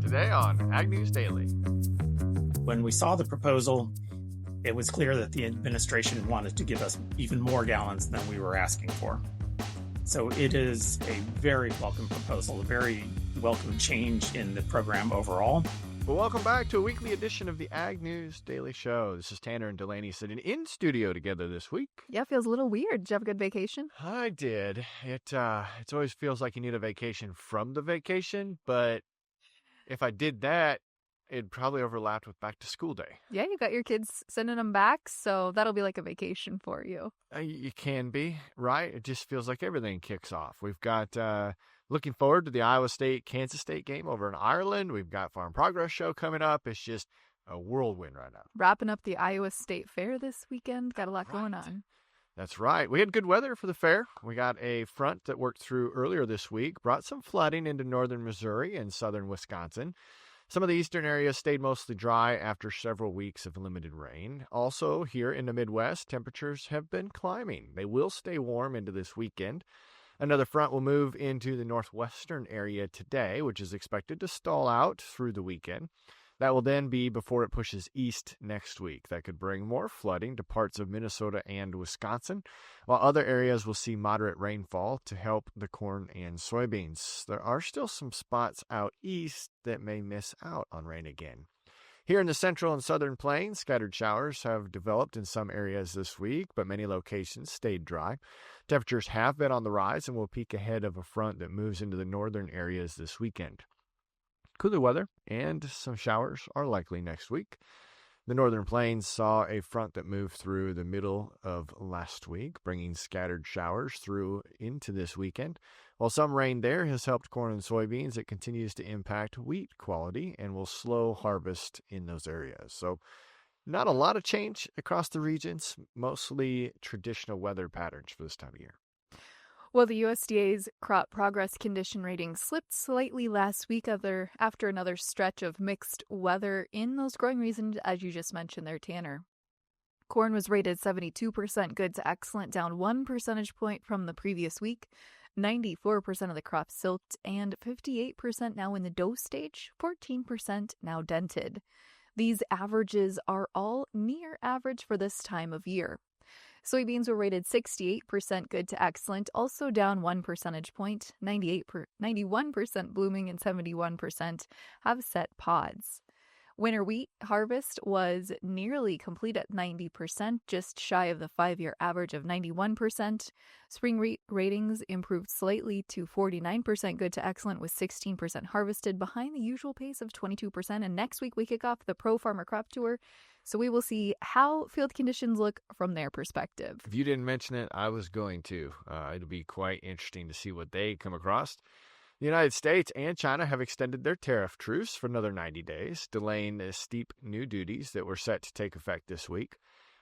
Today on Ag News Daily. When we saw the proposal, it was clear that the administration wanted to give us even more gallons than we were asking for. So it is a very welcome proposal, a very welcome change in the program overall. Well, welcome back to a weekly edition of the Ag News Daily Show. This is Tanner and Delaney sitting in studio together this week. Yeah, feels a little weird. Did you have a good vacation? I did. It always feels like you need a vacation from the vacation, but if I did that, it probably overlapped with back to school day. Yeah, you got your kids sending them back, so that'll be like a vacation for you. You can be, right? It just feels like everything kicks off. We've got looking forward to the Iowa State-Kansas State game over in Ireland. We've got Farm Progress Show coming up. It's just a whirlwind right now. Wrapping up the Iowa State Fair this weekend. Got a lot going on. That's right. We had good weather for the fair. We got a front that worked through earlier this week, brought some flooding into northern Missouri and southern Wisconsin. Some of the eastern areas stayed mostly dry after several weeks of limited rain. Also, here in the Midwest, temperatures have been climbing. They will stay warm into this weekend. Another front will move into the northwestern area today, which is expected to stall out through the weekend. That will then be before it pushes east next week. That could bring more flooding to parts of Minnesota and Wisconsin, while other areas will see moderate rainfall to help the corn and soybeans. There are still some spots out east that may miss out on rain again. Here in the central and southern plains, scattered showers have developed in some areas this week, but many locations stayed dry. Temperatures have been on the rise and will peak ahead of a front that moves into the northern areas this weekend. Cooler weather and some showers are likely next week. The northern plains saw a front that moved through the middle of last week, bringing scattered showers through into this weekend. While some rain there has helped corn and soybeans, it continues to impact wheat quality and will slow harvest in those areas. So not a lot of change across the regions, mostly traditional weather patterns for this time of year. Well, the USDA's crop progress condition rating slipped slightly last week after another stretch of mixed weather in those growing regions, as you just mentioned there, Tanner. Corn was rated 72% good to excellent, down 1 percentage point from the previous week. 94% of the crop silked, and 58% now in the dough stage, 14% now dented. These averages are all near average for this time of year. Soybeans were rated 68% good to excellent, also down 1 percentage point. 91% blooming and 71% have set pods. Winter wheat harvest was nearly complete at 90%, just shy of the 5-year average of 91%. Spring wheat ratings improved slightly to 49% good to excellent, with 16% harvested, behind the usual pace of 22%. And next week we kick off the Pro Farmer Crop Tour, so we will see how field conditions look from their perspective. If you didn't mention it, I was going to. It'll be quite interesting to see what they come across. The United States and China have extended their tariff truce for another 90 days, delaying the steep new duties that were set to take effect this week.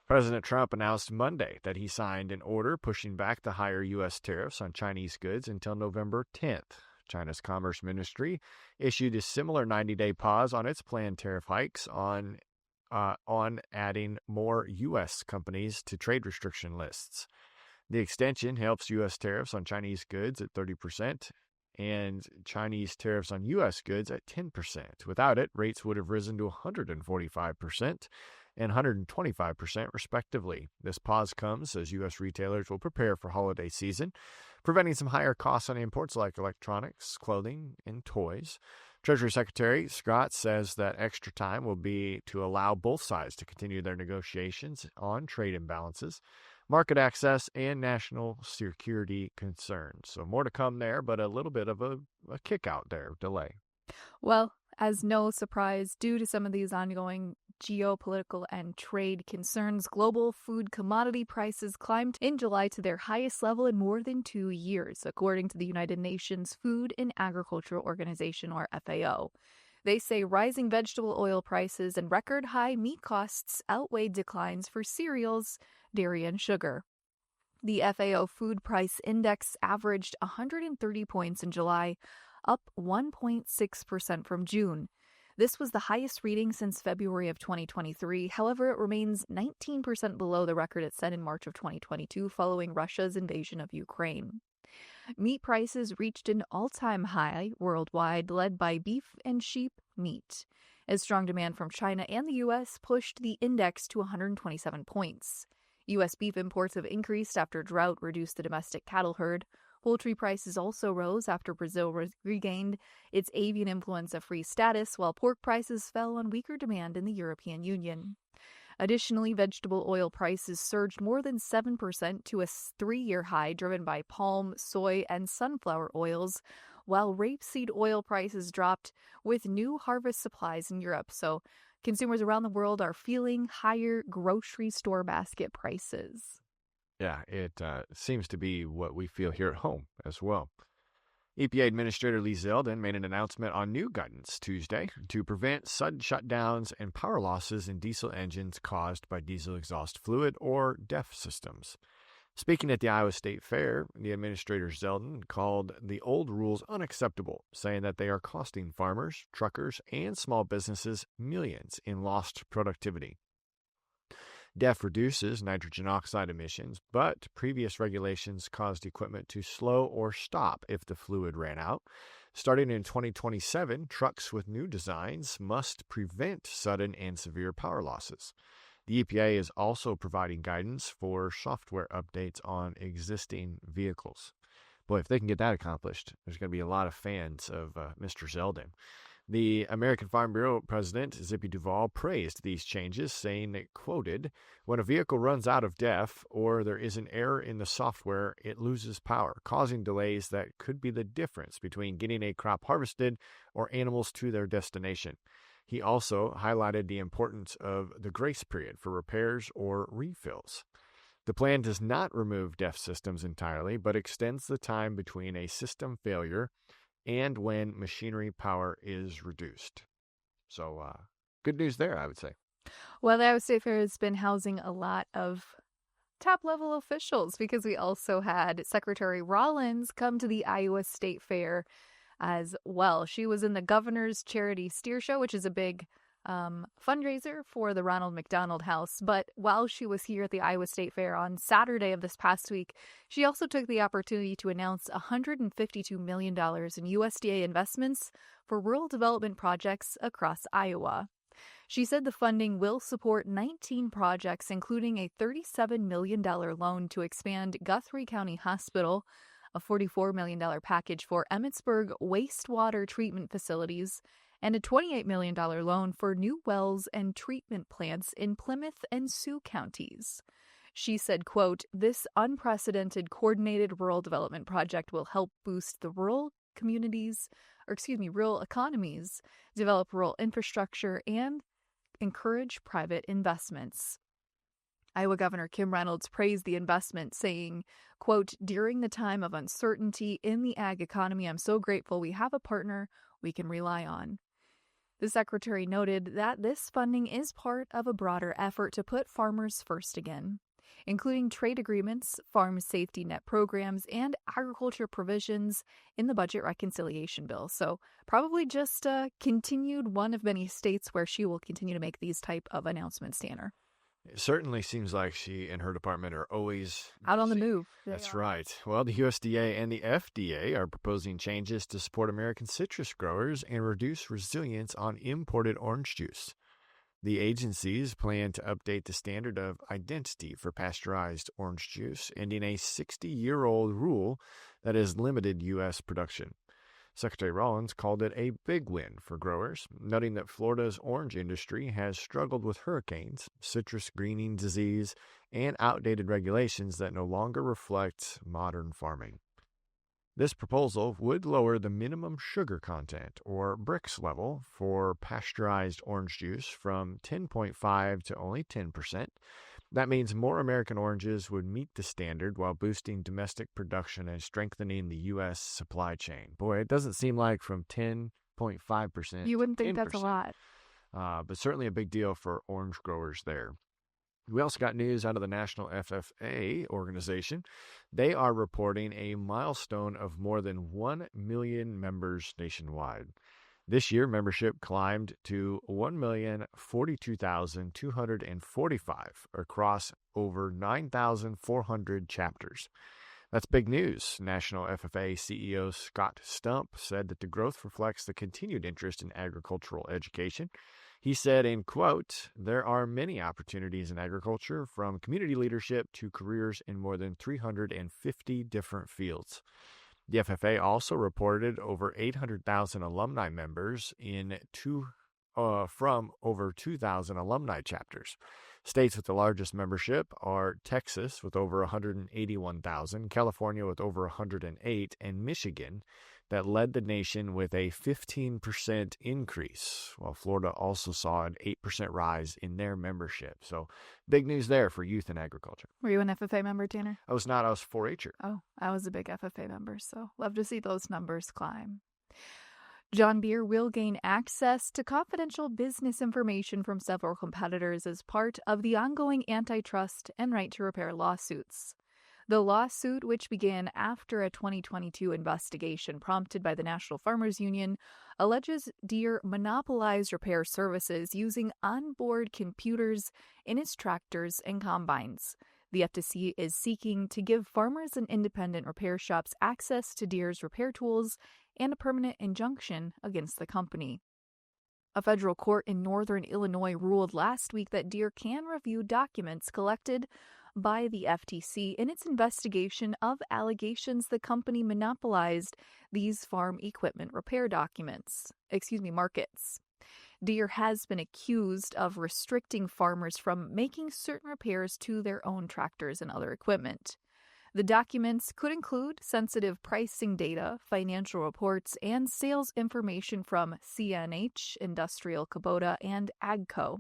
President Trump announced Monday that he signed an order pushing back the higher U.S. tariffs on Chinese goods until November 10th. China's Commerce Ministry issued a similar 90-day pause on its planned tariff hikes on adding more U.S. companies to trade restriction lists. The extension helps U.S. tariffs on Chinese goods at 30%. And Chinese tariffs on U.S. goods at 10%. Without it, rates would have risen to 145% and 125% respectively. This pause comes as U.S. retailers will prepare for holiday season, preventing some higher costs on imports like electronics, clothing, and toys. Treasury Secretary Scott says that extra time will be to allow both sides to continue their negotiations on trade imbalances, market access, and national security concerns. So more to come there, but a little bit of a kick out there, delay. Well, as no surprise, due to some of these ongoing geopolitical and trade concerns, global food commodity prices climbed in July to their highest level in more than 2 years, according to the United Nations Food and Agriculture Organization, or FAO. They say rising vegetable oil prices and record high meat costs outweighed declines for cereals, dairy, and sugar. The FAO Food Price Index averaged 130 points in July, up 1.6% from June. This was the highest reading since February of 2023. However, it remains 19% below the record it set in March of 2022 following Russia's invasion of Ukraine. Meat prices reached an all-time high worldwide, led by beef and sheep, meet, as strong demand from China and the U.S. pushed the index to 127 points. U.S. beef imports have increased after drought reduced the domestic cattle herd. Poultry prices also rose after Brazil regained its avian influenza-free status, while pork prices fell on weaker demand in the European Union. Additionally, vegetable oil prices surged more than 7% to a 3-year high, driven by palm, soy, and sunflower oils, while rapeseed oil prices dropped with new harvest supplies in Europe. So consumers around the world are feeling higher grocery store basket prices. Yeah, it seems to be what we feel here at home as well. EPA Administrator Lee Zeldin made an announcement on new guidance Tuesday to prevent sudden shutdowns and power losses in diesel engines caused by diesel exhaust fluid or DEF systems. Speaking at the Iowa State Fair, the Administrator Zeldin called the old rules unacceptable, saying that they are costing farmers, truckers, and small businesses millions in lost productivity. DEF reduces nitrogen oxide emissions, but previous regulations caused equipment to slow or stop if the fluid ran out. Starting in 2027, trucks with new designs must prevent sudden and severe power losses. The EPA is also providing guidance for software updates on existing vehicles. Boy, if they can get that accomplished, there's going to be a lot of fans of Mr. Zeldin. The American Farm Bureau president, Zippy Duvall, praised these changes, saying that, quoted, "When a vehicle runs out of DEF or there is an error in the software, it loses power, causing delays that could be the difference between getting a crop harvested or animals to their destination." He also highlighted the importance of the grace period for repairs or refills. The plan does not remove DEF systems entirely, but extends the time between a system failure and when machinery power is reduced. So, good news there, I would say. Well, the Iowa State Fair has been housing a lot of top-level officials because we also had Secretary Rollins come to the Iowa State Fair as well. She was in the Governor's Charity Steer Show, which is a big fundraiser for the Ronald McDonald House. But while she was here at the Iowa State Fair on Saturday of this past week, she also took the opportunity to announce $152 million in USDA investments for rural development projects across Iowa. She said the funding will support 19 projects, including a $37 million loan to expand Guthrie County Hospital, a $44 million package for Emmitsburg wastewater treatment facilities, and a $28 million loan for new wells and treatment plants in Plymouth and Sioux counties. She said, quote, "This unprecedented coordinated rural development project will help boost the rural economies, develop rural infrastructure, and encourage private investments." Iowa Governor Kim Reynolds praised the investment, saying, quote, "During the time of uncertainty in the ag economy, I'm so grateful we have a partner we can rely on." The secretary noted that this funding is part of a broader effort to put farmers first again, including trade agreements, farm safety net programs, and agriculture provisions in the budget reconciliation bill. So probably just continued one of many states where she will continue to make these type of announcements, Tanner. It certainly seems like she and her department are always out on the move. That's right. Well, the USDA and the FDA are proposing changes to support American citrus growers and reduce reliance on imported orange juice. The agencies plan to update the standard of identity for pasteurized orange juice, ending a 60-year-old rule that has limited U.S. production. Secretary Rollins called it a big win for growers, noting that Florida's orange industry has struggled with hurricanes, citrus greening disease, and outdated regulations that no longer reflect modern farming. This proposal would lower the minimum sugar content, or BRICS level, for pasteurized orange juice from 10.5 to only 10%. That means more American oranges would meet the standard while boosting domestic production and strengthening the U.S. supply chain. Boy, it doesn't seem like from 10.5%. You wouldn't think that's a lot. But certainly a big deal for orange growers there. We also got news out of the National FFA organization. They are reporting a milestone of more than 1 million members nationwide. This year, membership climbed to 1,042,245 across over 9,400 chapters. That's big news. National FFA CEO Scott Stump said that the growth reflects the continued interest in agricultural education. He said, in quote, "There are many opportunities in agriculture, from community leadership to careers in more than 350 different fields." The FFA also reported over 800,000 alumni members from over 2,000 alumni chapters. States with the largest membership are Texas with over 181,000, California with over 108, and Michigan that led the nation with a 15% increase, while Florida also saw an 8% rise in their membership. So big news there for youth in agriculture. Were you an FFA member, Tanner? I was not. I was 4-H'er. Oh, I was a big FFA member, so love to see those numbers climb. John Deere will gain access to confidential business information from several competitors as part of the ongoing antitrust and right to repair lawsuits. The lawsuit, which began after a 2022 investigation prompted by the National Farmers Union, alleges Deere monopolized repair services using onboard computers in its tractors and combines. The FTC is seeking to give farmers and independent repair shops access to Deere's repair tools and a permanent injunction against the company. A federal court in northern Illinois ruled last week that Deere can review documents collected by the FTC in its investigation of allegations the company monopolized these farm equipment repair markets. Deere has been accused of restricting farmers from making certain repairs to their own tractors and other equipment. The documents could include sensitive pricing data, financial reports, and sales information from CNH, Industrial Kubota, and AGCO.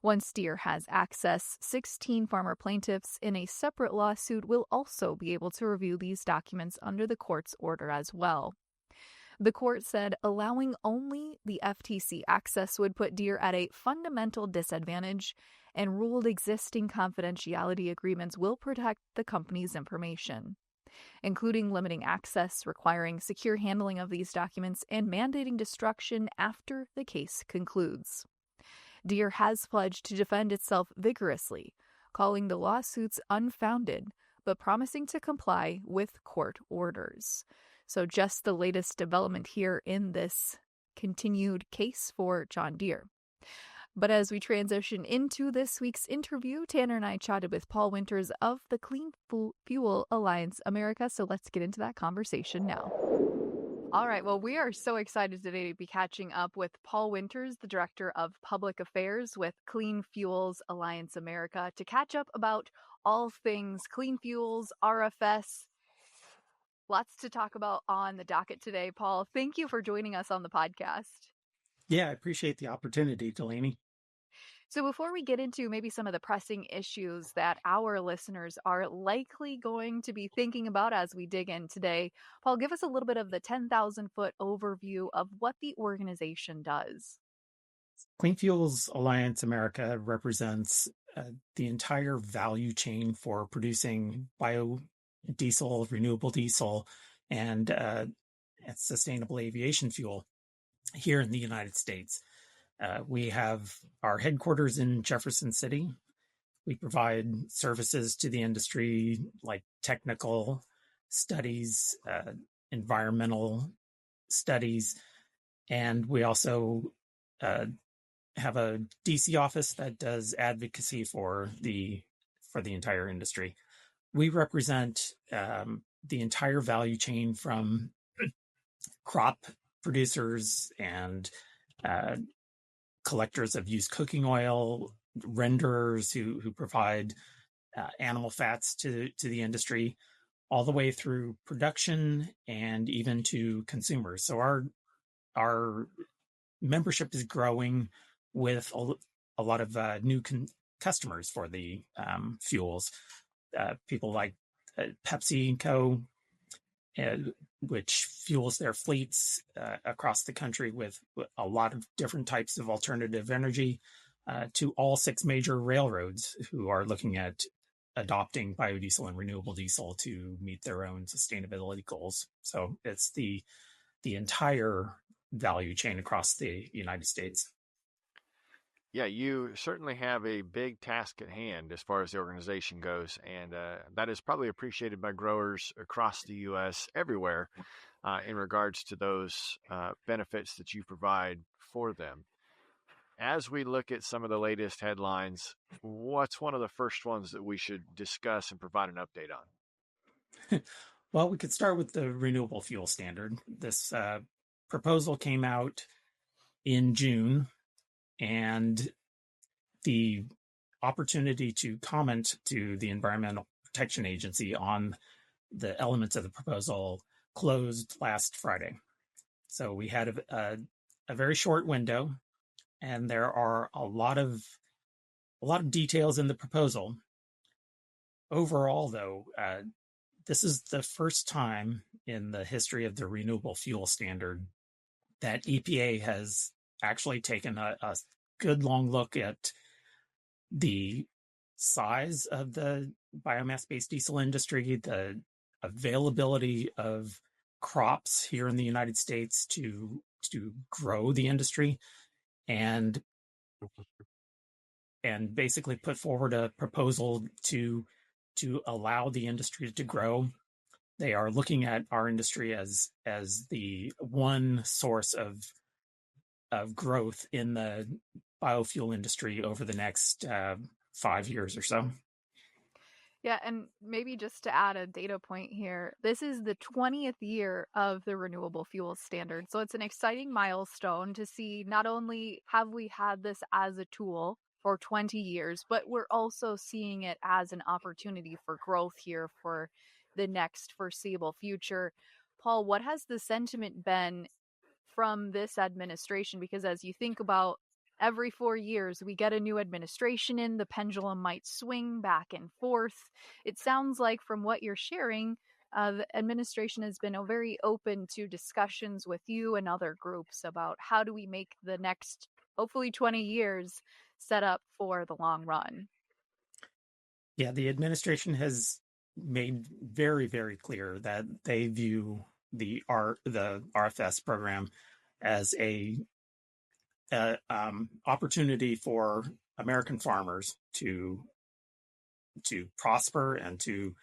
Once Deere has access, 16 farmer plaintiffs in a separate lawsuit will also be able to review these documents under the court's order as well. The court said allowing only the FTC access would put Deere at a fundamental disadvantage and ruled existing confidentiality agreements will protect the company's information, including limiting access, requiring secure handling of these documents, and mandating destruction after the case concludes. Deere has pledged to defend itself vigorously, calling the lawsuits unfounded, but promising to comply with court orders. So just the latest development here in this continued case for John Deere. But as we transition into this week's interview, Tanner and I chatted with Paul Winters of the Clean Fuel Alliance America. So let's get into that conversation now. All right. Well, we are so excited today to be catching up with Paul Winters, the Director of Public Affairs with Clean Fuels Alliance America, to catch up about all things clean fuels, RFS. Lots to talk about on the docket today, Paul. Thank you for joining us on the podcast. Yeah, I appreciate the opportunity, Delaney. So before we get into maybe some of the pressing issues that our listeners are likely going to be thinking about as we dig in today, Paul, give us a little bit of the 10,000-foot overview of what the organization does. Clean Fuels Alliance America represents the entire value chain for producing biodiesel, renewable diesel, and sustainable aviation fuel here in the United States. We have our headquarters in Jefferson City. We provide services to the industry like technical studies, environmental studies, and we also have a DC office that does advocacy for the entire industry. We represent the entire value chain from crop producers and collectors of used cooking oil, renderers who provide animal fats to the industry, all the way through production and even to consumers. So our membership is growing with a lot of new customers for the fuels. People like Pepsi & Co., which fuels their fleets across the country with a lot of different types of alternative energy, to all 6 major railroads who are looking at adopting biodiesel and renewable diesel to meet their own sustainability goals. So it's the entire value chain across the United States. Yeah, you certainly have a big task at hand as far as the organization goes, and that is probably appreciated by growers across the U.S. everywhere in regards to those benefits that you provide for them. As we look at some of the latest headlines, what's one of the first ones that we should discuss and provide an update on? Well, we could start with the Renewable Fuel Standard. This proposal came out in June, and the opportunity to comment to the Environmental Protection Agency on the elements of the proposal closed last Friday. So we had a very short window, and there are a lot of details in the proposal. Overall, though, this is the first time in the history of the Renewable Fuel Standard that EPA has actually taken a good long look at the size of the biomass-based diesel industry, the availability of crops here in the United States to grow the industry, and basically put forward a proposal to allow the industry to grow. They are looking at our industry as the one source of growth in the biofuel industry over the next 5 years or so. Yeah, and maybe just to add a data point here, this is the 20th year of the Renewable Fuel Standard. So it's an exciting milestone to see not only have we had this as a tool for 20 years, but we're also seeing it as an opportunity for growth here for the next foreseeable future. Paul, what has the sentiment been from this administration? Because as you think about every 4 years, we get a new administration in, the pendulum might swing back and forth. It sounds like from what you're sharing, the administration has been very open to discussions with you and other groups about how do we make the next, hopefully 20 years, set up for the long run. Yeah, the administration has made very, very clear that they view the RFS program as a opportunity for American farmers to prosper and to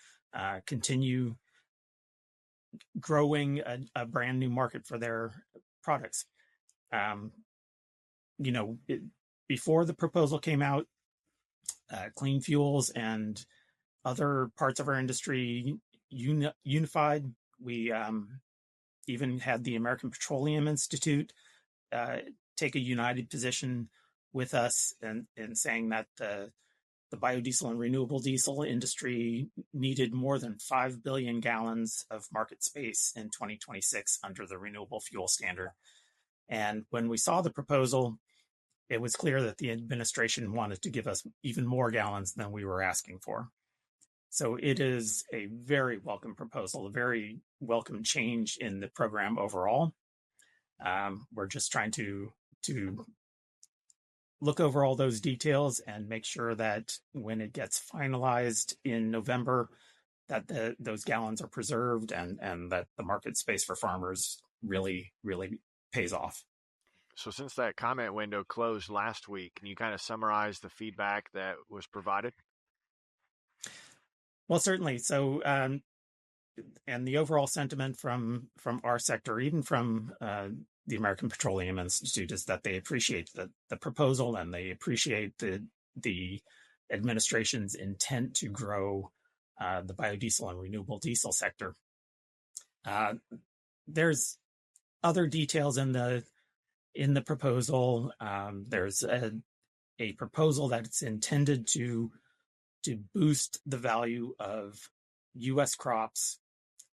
continue growing a brand new market for their products. Before the proposal came out, clean fuels and other parts of our industry unified. We even had the American Petroleum Institute take a united position with us in saying that the biodiesel and renewable diesel industry needed more than 5 billion gallons of market space in 2026 under the Renewable Fuel Standard. And when we saw the proposal, it was clear that the administration wanted to give us even more gallons than we were asking for. So it is a very welcome proposal, a very welcome change in the program overall. We're just trying to look over all those details and make sure that when it gets finalized in November, that those gallons are preserved and that the market space for farmers really, really pays off. So since that comment window closed last week, can you kind of summarize the feedback that was provided? Well, certainly. So, and the overall sentiment from our sector, even from the American Petroleum Institute, is that they appreciate the proposal and they appreciate the administration's intent to grow the biodiesel and renewable diesel sector. There's other details in the proposal. There's a proposal that's intended to boost the value of U.S. crops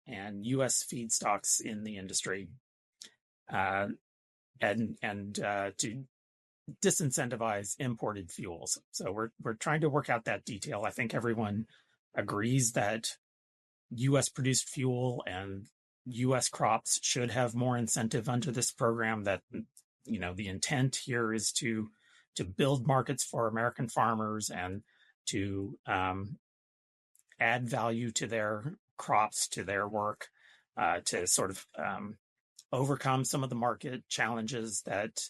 and U.S. feedstocks in the industry, and to disincentivize imported fuels. So we're trying to work out that detail. I think everyone agrees that U.S. produced fuel and U.S. crops should have more incentive under this program. That the intent here is to build markets for American farmers and to add value to their crops, to their work, to sort of overcome some of the market challenges that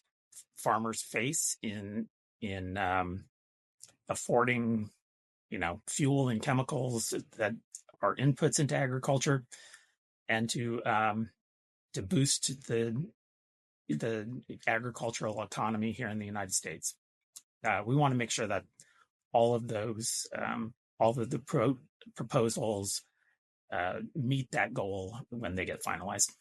farmers face in in affording, fuel and chemicals that are inputs into agriculture, and to boost the agricultural economy here in the United States. We want to make sure that all of those, all of the proposals meet that goal when they get finalized.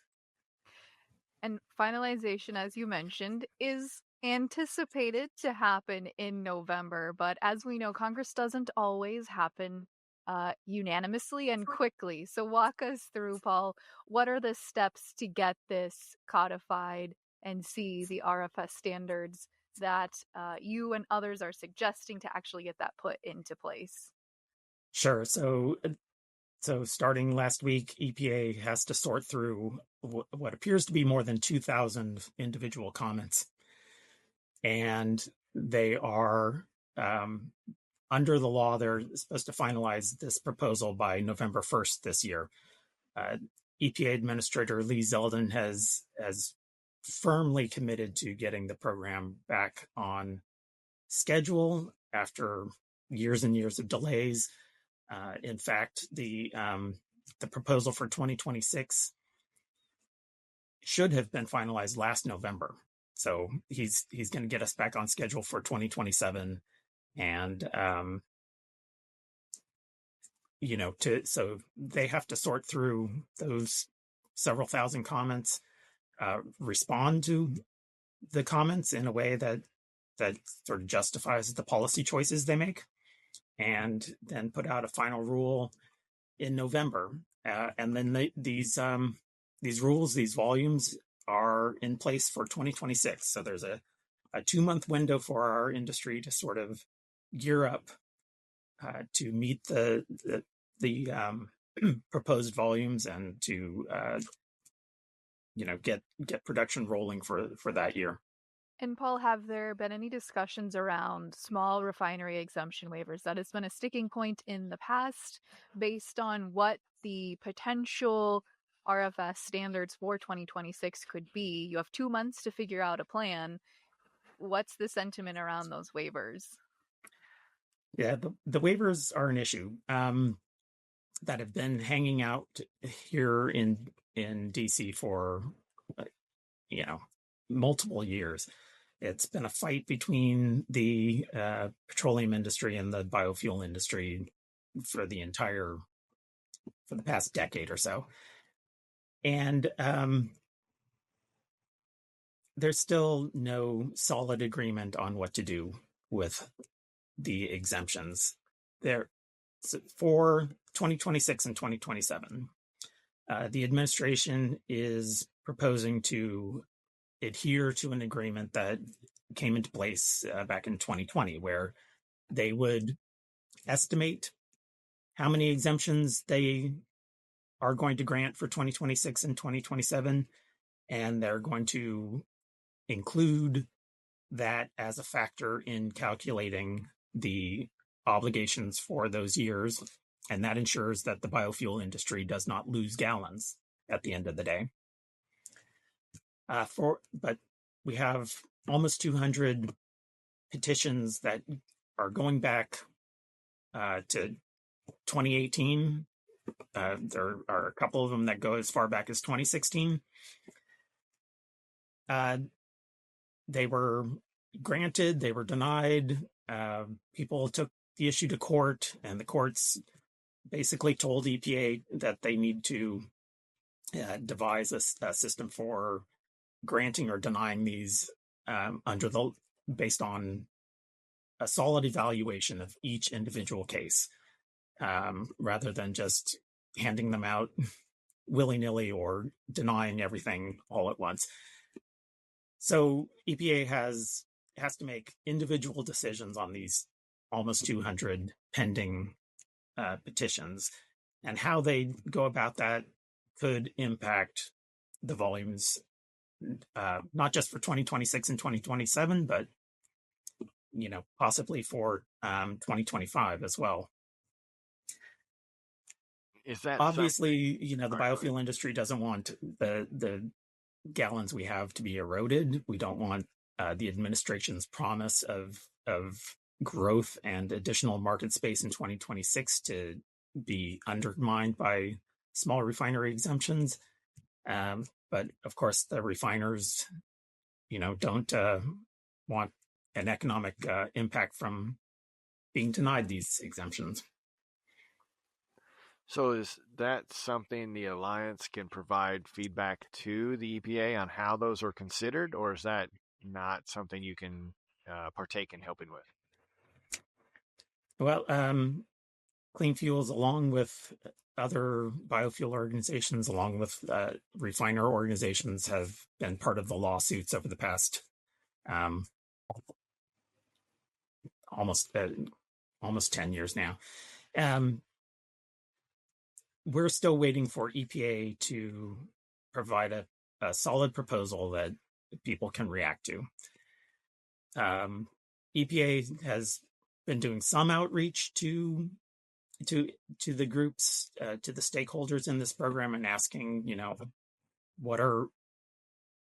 And finalization, as you mentioned, is anticipated to happen in November. But as we know, Congress doesn't always happen unanimously and quickly. So walk us through, Paul, what are the steps to get this codified and see the RFS standards that you and others are suggesting to actually get that put into place? Sure. So starting last week, EPA has to sort through what appears to be more than 2,000 individual comments. And they are, under the law, they're supposed to finalize this proposal by November 1st this year. EPA Administrator Lee Zeldin has firmly committed to getting the program back on schedule after years and years of delays. In fact, the proposal for 2026 should have been finalized last November. So he's going to get us back on schedule for 2027, and so they have to sort through those several thousand comments, respond to the comments in a way that sort of justifies the policy choices they make, and then put out a final rule in November. And then these rules, these volumes, are in place for 2026. So there's a 2-month window for our industry to sort of gear up to meet the proposed volumes, and to get production rolling for that year. And Paul, have there been any discussions around small refinery exemption waivers? That has been a sticking point in the past based on what the potential RFS standards for 2026 could be. You have 2 months to figure out a plan. What's the sentiment around those waivers? Yeah, the waivers are an issue that have been hanging out here in DC for multiple years. It's been a fight between the petroleum industry and the biofuel industry for the past decade or so. And there's still no solid agreement on what to do with the exemptions there for 2026 and 2027. The administration is proposing to adhere to an agreement that came into place back in 2020, where they would estimate how many exemptions they are going to grant for 2026 and 2027, and they're going to include that as a factor in calculating the obligations for those years, and that ensures that the biofuel industry does not lose gallons at the end of the day. But we have almost 200 petitions that are going back to 2018. There are a couple of them that go as far back as 2016. They were granted, they were denied. People took the issue to court, and the courts basically told EPA that they need to devise a system for granting or denying these based on a solid evaluation of each individual case, rather than just handing them out willy-nilly or denying everything all at once. So EPA has to make individual decisions on these almost 200 pending petitions, and how they go about that could impact the volumes, not just for 2026 and 2027, but possibly for 2025 as well. Is that obviously the biofuel industry doesn't want the gallons we have to be eroded. We don't want the administration's promise of growth and additional market space in 2026 to be undermined by small refinery exemptions. But of course, the refiners, don't want an economic impact from being denied these exemptions. So is that something the Alliance can provide feedback to the EPA on how those are considered, or is that not something you can partake in helping with? Well, Clean Fuels, along with other biofuel organizations, along with refiner organizations, have been part of the lawsuits over the past almost 10 years now. We're still waiting for EPA to provide a solid proposal that people can react to. EPA has been doing some outreach to the groups, to the stakeholders in this program, and asking,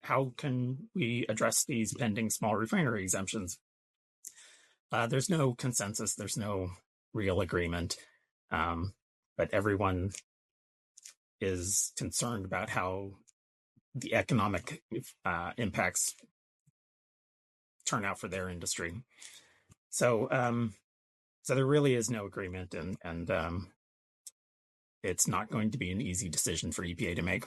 how can we address these pending small refinery exemptions? There's no consensus. There's no real agreement. But everyone is concerned about how the economic impacts turn out for their industry. So there really is no agreement, and it's not going to be an easy decision for EPA to make.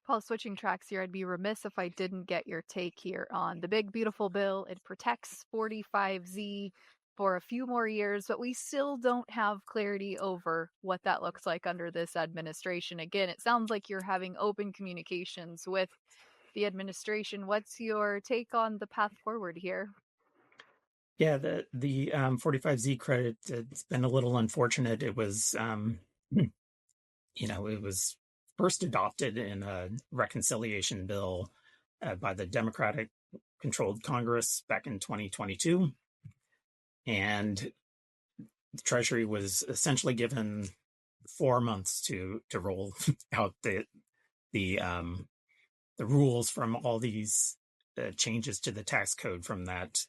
Paul, switching tracks here, I'd be remiss if I didn't get your take here on the big, beautiful bill. It protects 45Z for a few more years, but we still don't have clarity over what that looks like under this administration. Again, it sounds like you're having open communications with the administration. What's your take on the path forward here? Yeah, the 45Z credit, it's been a little unfortunate. It was, it was first adopted in a reconciliation bill by the Democratic-controlled Congress back in 2022. And the Treasury was essentially given 4 months to roll out the rules from all these changes to the tax code from that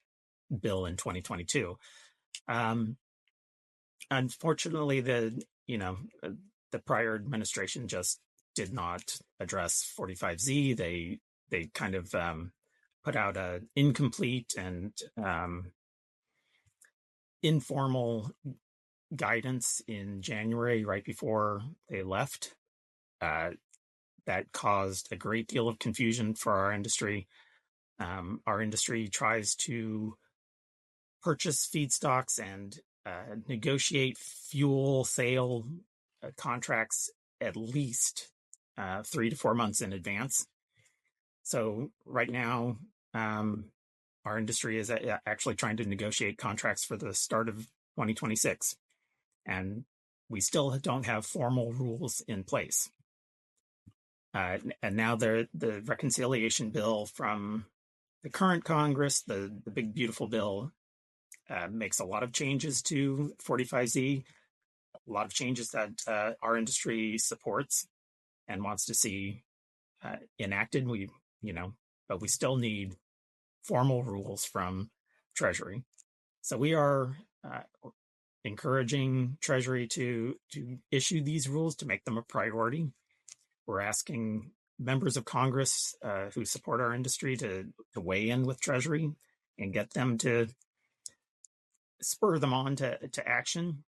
bill in 2022. Unfortunately, the prior administration just did not address 45Z. They kind of put out an incomplete and informal guidance in January, right before they left. That caused a great deal of confusion for our industry. Our industry tries to purchase feedstocks and negotiate fuel sale contracts at least 3 to 4 months in advance. So right now, our industry is actually trying to negotiate contracts for the start of 2026, and we still don't have formal rules in place. And now the reconciliation bill from the current Congress, the big beautiful bill, makes a lot of changes to 45Z, a lot of changes that our industry supports and wants to see enacted. But we still need formal rules from Treasury. So we are encouraging Treasury to issue these rules, to make them a priority. We're asking members of Congress who support our industry to weigh in with Treasury and get them to spur them on to action.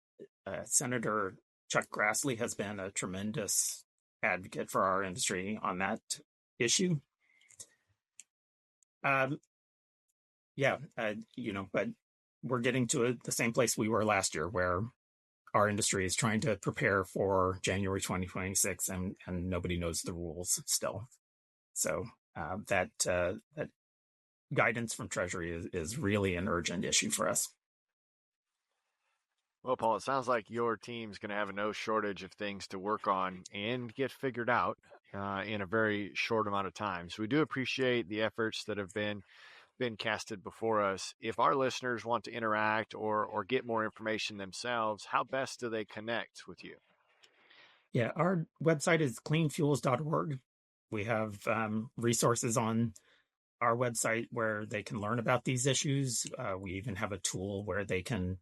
Senator Chuck Grassley has been a tremendous advocate for our industry on that issue. But we're getting to the same place we were last year, where our industry is trying to prepare for January 2026, and nobody knows the rules still. So that guidance from Treasury is really an urgent issue for us. Well, Paul, it sounds like your team's going to have no shortage of things to work on and get figured out in a very short amount of time. So we do appreciate the efforts that have been casted before us. If our listeners want to interact or get more information themselves, how best do they connect with you? Yeah, our website is cleanfuels.org. We have resources on our website where they can learn about these issues. We even have a tool where they can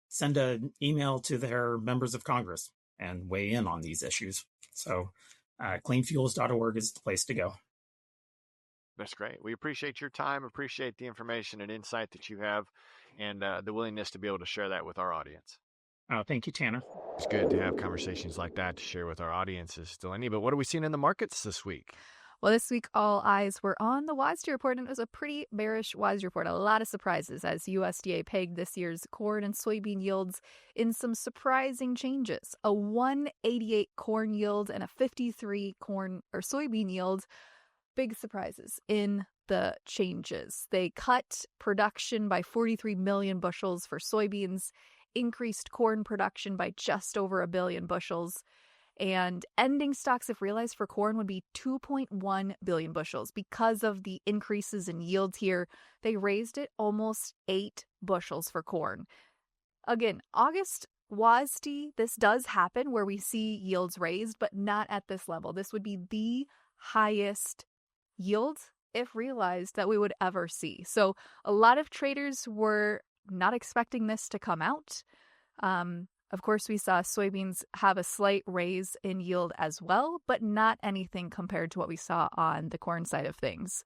send an email to their members of Congress and weigh in on these issues. So cleanfuels.org is the place to go. That's great. We appreciate your time, appreciate the information and insight that you have, and the willingness to be able to share that with our audience. Thank you, Tanner. It's good to have conversations like that to share with our audiences, Delaney. But what are we seeing in the markets this week? Well, this week, all eyes were on the WASDE report, and it was a pretty bearish WASDE report. A lot of surprises as USDA pegged this year's corn and soybean yields in some surprising changes. A 188 corn yield and a 53 corn or soybean yield. Big surprises in the changes. They cut production by 43 million bushels for soybeans, increased corn production by just over 1 billion bushels. And ending stocks, if realized, for corn would be 2.1 billion bushels. Because of the increases in yields here, they raised it almost 8 bushels for corn. Again, August WASDE, this does happen where we see yields raised, but not at this level. This would be the highest yield, if realized, that we would ever see. So a lot of traders were not expecting this to come out. Of course, we saw soybeans have a slight raise in yield as well, but not anything compared to what we saw on the corn side of things.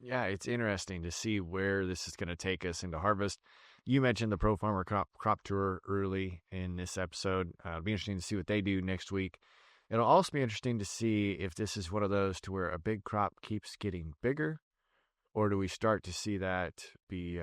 Yeah, it's interesting to see where this is going to take us into harvest. You mentioned the Pro Farmer crop tour early in this episode. It'll be interesting to see what they do next week. It'll also be interesting to see if this is one of those to where a big crop keeps getting bigger, or do we start to see that be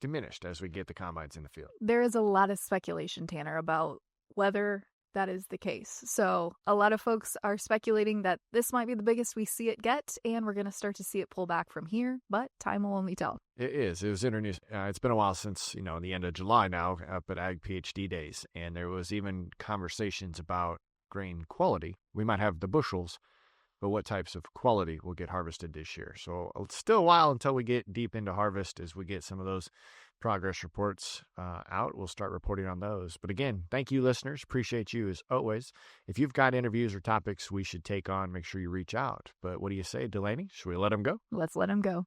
diminished as we get the combines in the field? There is a lot of speculation, Tanner, about whether that is the case. So a lot of folks are speculating that this might be the biggest we see it get, and we're going to start to see it pull back from here, but time will only tell. It is. It was it's been a while since, the end of July now up at Ag PhD days, and there was even conversations about grain quality. We might have the bushels, but what types of quality will get harvested this year? So it's still a while until we get deep into harvest. As we get some of those progress reports out, we'll start reporting on those. But again, thank you, listeners. Appreciate you as always. If you've got interviews or topics we should take on, make sure you reach out. But what do you say, Delaney? Should we let them go? Let's let them go.